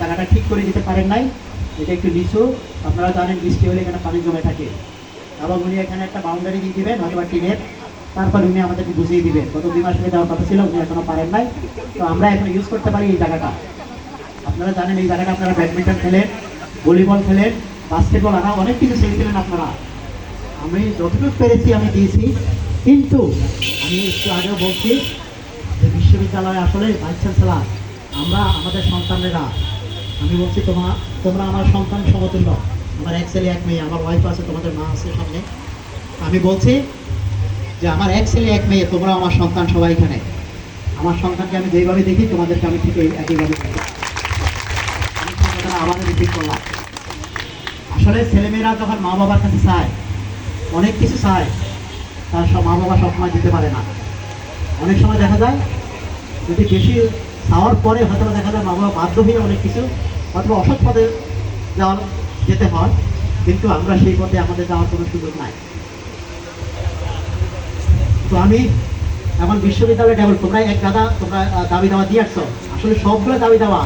জায়গাটা ঠিক করে দিতে পারেন নাই। এটা একটু নিচু, আপনারা জানেন বৃষ্টি হলে এখানে পানি জমে থাকে, এবং উনি এখানে একটা বাউন্ডারি দিয়ে দিবেন অথবা টিনের, তারপরে উনি আমাদেরকে বুঝিয়ে দিবেন। গত 2 মাস আগে দেওয়ার কথা ছিল, উনি এখনো পারেন নাই। তো আমরা এখন ইউজ করতে পারি এই জায়গাটা। আপনারা জানেন এই জায়গাটা আপনারা ব্যাডমিন্টন খেলেন, ভলিবল খেলেন, বাস্কেটবল, আরও অনেক কিছু খেলেছিলেন আপনারা। আমি যতটুকু পেরেছি আমি দিয়েছি, কিন্তু আমি একটু আগেও বলছি যে বিশ্ববিদ্যালয়ে আসলে ভাইস চ্যান্সেলর আমরা, আমাদের সন্তানেরা, আমি বলছি তোমরা আমার সন্তান সমতুল্য। আমার এক ছেলে এক মেয়ে, আমার ওয়াইফ আছে, তোমাদের মা আছে সামনে। আমি বলছি যে আমার এক ছেলে এক মেয়ে, তোমরা আমার সন্তান সবাই এখানে। আমার সন্তানকে আমি যেইভাবে দেখি তোমাদেরকে আমি ঠিক একইভাবে দেখি। আমি কথাটা আবার রিপিট করলাম। আসলে ছেলেমেয়েরা যখন মা বাবার কাছে চায়, অনেক কিছু চায়, তার সব মা বাবা সবসময় দিতে পারে না। অনেক সময় দেখা যায় যদি বেশি চাওয়ার পরে হয়তো দেখা যায় মা বাবা বাধ্য হয়ে অনেক কিছু অথবা অসৎ পথে যেতে হয়, কিন্তু আমরা সেই পথে আমাদের যাওয়ার কোনো সুযোগ নাই। তো আমি এখন বিশ্ববিদ্যালয়ে তোমরা এক দাদা, তোমরা দাবি দাওয়া দিয়ে আসছো, আসলে সবগুলো দাবি দেওয়া